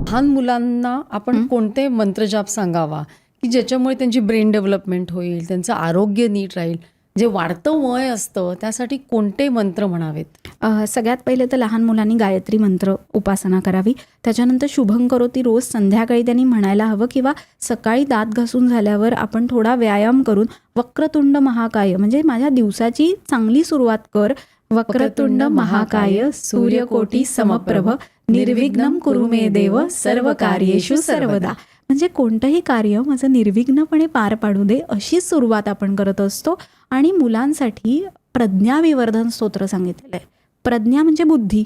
लहान मुलांना आपण कोणते मंत्रजाप सांगावा की ज्याच्यामुळे त्यांची ब्रेन डेव्हलपमेंट होईल, त्यांचं आरोग्य नीट राहील, जे वाढतं वय असतं त्यासाठी कोणते मंत्र म्हणावेत? सगळ्यात पहिले तर लहान मुलांनी गायत्री मंत्र उपासना करावी. त्याच्यानंतर शुभं करोती रोज संध्याकाळी त्यांनी म्हणायला हवं, किंवा सकाळी दात घासून झाल्यावर आपण थोडा व्यायाम करून वक्रतुंड महाकाय, म्हणजे माझ्या दिवसाची चांगली सुरुवात कर. वक्रतुंड महाकाय सूर्यकोटी समप्रभ निर्विघ्नं कुरु मे देव सर्व कार्येषु सर्वदा. म्हणजे कोणतंही कार्य माझं निर्विघ्नपणे पार पाडू दे, अशी सुरुवात आपण करत असतो. आणि मुलांसाठी प्रज्ञाविवर्धन स्तोत्र सांगितलेलं आहे. प्रज्ञा म्हणजे बुद्धी,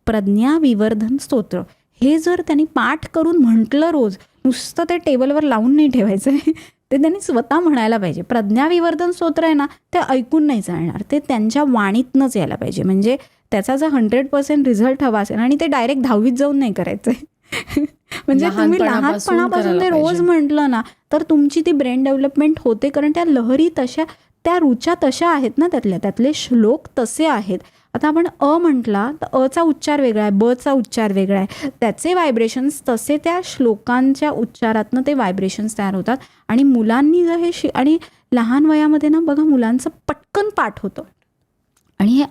प्रज्ञाविवर्धन स्तोत्र हे जर त्यांनी पाठ करून म्हटलं रोज, नुसतं ते टेबलवर लावून नाही ठेवायचं आहे, ते त्यांनी स्वतः म्हणायला पाहिजे. प्रज्ञाविवर्धन स्तोत्र आहे ना, ते ऐकून नाही चालणार, ते त्यांच्या वाणीतनंच यायला पाहिजे. म्हणजे त्याचा जर 100% रिझल्ट हवा असेल, आणि ते डायरेक्ट 10वीत जाऊन नाही करायचं आहे. म्हणजे तुम्ही लहानपणापासून ते रोज म्हटलं ना, तर तुमची ती ब्रेन डेव्हलपमेंट होते. कारण त्या लहरी तशा, त्या रुचा तशा आहेत ना, त्यातले श्लोक तसे आहेत. आता आपण म्हटला तर अचा उच्चार वेगळा आहे, बचा उच्चार वेगळा आहे, त्याचे व्हायब्रेशन्स तसे त्या श्लोकांच्या उच्चारातनं ते व्हायब्रेशन्स तयार होतात. आणि मुलांनी जर हे आणि लहान वयामध्ये ना बघा, मुलांचं पटकन पाठ होतं. आणि हे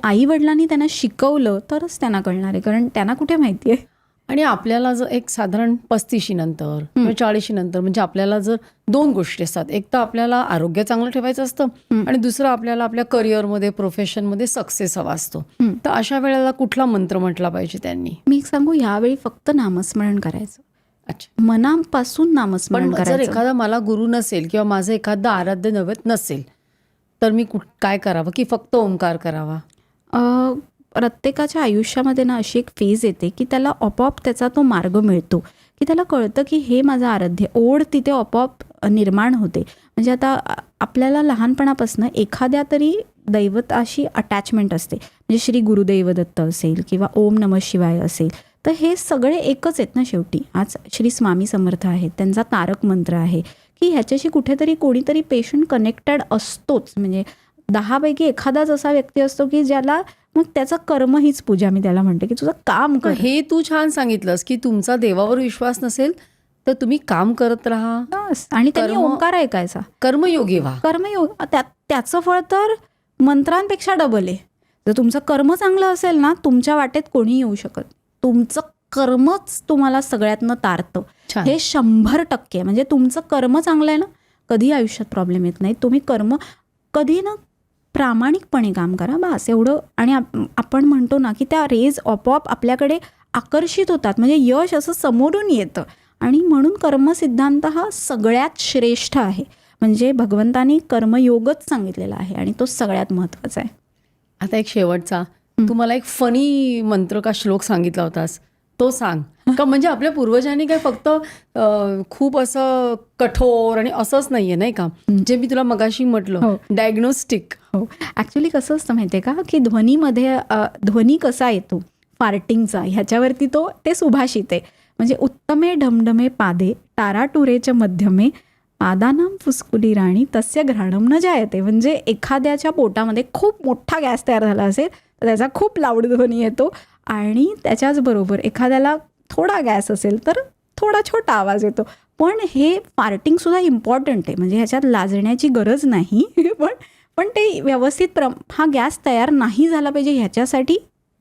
आई वडिलांनी त्यांना शिकवलं तरच त्यांना कळणार आहे, कारण त्यांना कुठे माहिती आहे. आणि आपल्याला जर एक साधारण 35 नंतर किंवा 40 नंतर, म्हणजे आपल्याला जर 2 गोष्टी असतात, एक तर आपल्याला आरोग्य चांगलं ठेवायचं असतं आणि दुसरं आपल्याला आपल्या करिअरमध्ये, प्रोफेशनमध्ये सक्सेस हवा असतो. तर अशा वेळेला कुठला मंत्र म्हटला पाहिजे त्यांनी? मी सांगू, यावेळी फक्त नामस्मरण करायचं. अच्छा, मनापासून नामस्मरण पण करायचं. जर एखादा मला गुरु नसेल किंवा माझं एखादं आराध्य नव्हत नसेल, तर मी काय करावं, की फक्त ओंकार करावा? प्रत्येकाच्या आयुष्यामध्ये ना अशी एक फेज येते की त्याला आपोआप त्याचा तो मार्ग मिळतो, की त्याला कळतं की हे माझं आराध्य. ओढ तिथे आपोआप निर्माण होते. म्हणजे आता आपल्याला लहानपणापासून एखाद्या तरी दैवताशी अटॅचमेंट असते. म्हणजे श्री गुरुदेव दत्त असेल किंवा ओम नमः शिवाय असेल, तर हे सगळे एकच आहेत ना शेवटी. आज श्री स्वामी समर्थ आहेत, त्यांचा तारक मंत्र आहे, की ह्याच्याशी कुठेतरी कोणीतरी पेशंट कनेक्टेड असतोच. म्हणजे 10 पैकी एखादाच असा व्यक्ती असतो की ज्याला, मग त्याचं कर्म हीच पूजा, मी त्याला म्हणते की तुझं काम कर. हे तू छान सांगितलंस की तुमचा देवावर विश्वास नसेल तर तुम्ही काम करत राहा. आणि त्यांनी ओंकार ऐकायचा. कर्मयोगी व्हा. कर्मयोग, त्याचं फळ तर मंत्रांपेक्षा डबल आहे. जर तुमचं कर्म चांगलं असेल ना, तुमच्या वाटेत कोणी येऊ शकत. तुमचं कर्मच तुम्हाला सगळ्यातनं तारतं. हे 100%. म्हणजे तुमचं कर्म चांगलं आहे ना, कधी आयुष्यात प्रॉब्लेम येत नाही. तुम्ही कर्म कधी ना प्रामाणिकपणे काम करा, बस एवढं. आणि आपण म्हणतो ना की त्या रेज आपोआप आपल्याकडे आकर्षित होतात. म्हणजे यश असं समोरून येतं. आणि म्हणून कर्मसिद्धांत हा सगळ्यात श्रेष्ठ आहे. म्हणजे भगवंतानी कर्मयोगच सांगितलेला आहे आणि तो सगळ्यात महत्त्वाचा आहे. आता एक शेवटचा, तू मला एक फनी मंत्र का श्लोक सांगितला होतास, तो सांग का. म्हणजे आपल्या पूर्वजांनी काय फक्त खूप असं कठोर आणि असंच नाहीये, नाही का, जे मी तुला मगाशी म्हटलं डायग्नोस्टिक. हो, ॲक्च्युली कसं असतं माहिती आहे का, की ध्वनीमध्ये ध्वनी कसा येतो फार्टिंगचा, ह्याच्यावरती ते सुभाषित आहे. म्हणजे उत्तमे ढमढमे पादे टाराटुरेच्या मध्यमे पादानाम फुसकुली राणी तस्य घ्राणम न जायते. म्हणजे एखाद्याच्या पोटामध्ये खूप मोठा गॅस तयार झाला असेल तर त्याचा खूप लाऊड ध्वनी येतो. आणि त्याच्याचबरोबर एखाद्याला थोडा गॅस असेल तर थोडा छोटा आवाज येतो. पण हे फार्टिंगसुद्धा इम्पॉर्टंट आहे. म्हणजे ह्याच्यात लाजण्याची गरज नाही. पण ते व्यवस्थित हा गॅस तयार नाही झाला पाहिजे, ह्याच्यासाठी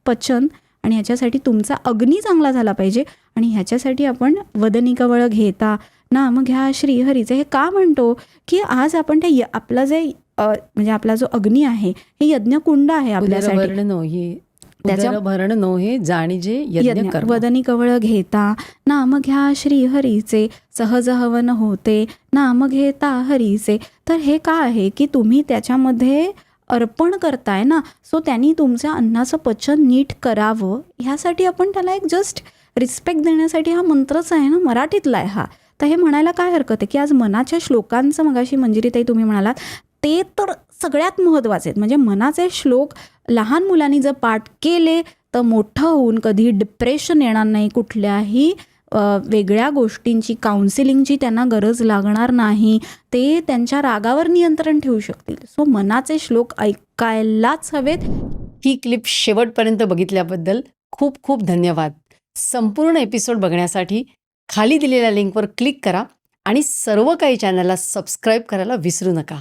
पचन आणि ह्याच्यासाठी तुमचा अग्नी चांगला झाला पाहिजे. आणि ह्याच्यासाठी आपण वदनी कवळ घेता नाम घ्या श्रीहरीचे हे का म्हणतो, की आज आपण ते आपला जे म्हणजे आपला जो अग्नी आहे हे यज्ञकुंड आहे आपल्यासाठी. त्याच्या भरण नो हे जाणी जे यज्ञ कर. वदनी कवळ घेता नाम घ्या श्री हरीचे सहज हवन होते नाम घेता हरीचे. तर हे का आहे की तुम्ही त्याच्यामध्ये अर्पण करताय ना, सो त्यांनी तुमच्या अन्नाचं पचन नीट करावं, ह्यासाठी आपण त्याला एक जस्ट रिस्पेक्ट देण्यासाठी हा मंत्रच आहे ना, मराठीतला आहे हा. तर हे म्हणायला काय हरकत आहे की आज मनाच्या श्लोकांचं मगाशी मंजिरीताई तुम्ही म्हणालात ते तर सगळ्यात महत्त्वाचे आहेत. म्हणजे मनाचे श्लोक लहान मुलांनी जर पाठ केले तर मोठं होऊन कधी डिप्रेशन येणार नाही, कुठल्याही वेगळ्या गोष्टींची काउन्सिलिंगची त्यांना गरज लागणार नाही, ते त्यांच्या रागावर नियंत्रण ठेवू शकतील. सो मनाचे श्लोक ऐकायलाच हवेत. ही क्लिप शेवटपर्यंत बघितल्याबद्दल खूप खूप धन्यवाद. संपूर्ण एपिसोड बघण्यासाठी खाली दिलेल्या लिंकवर क्लिक करा आणि सर्व काही चॅनलला सबस्क्राईब करायला विसरू नका.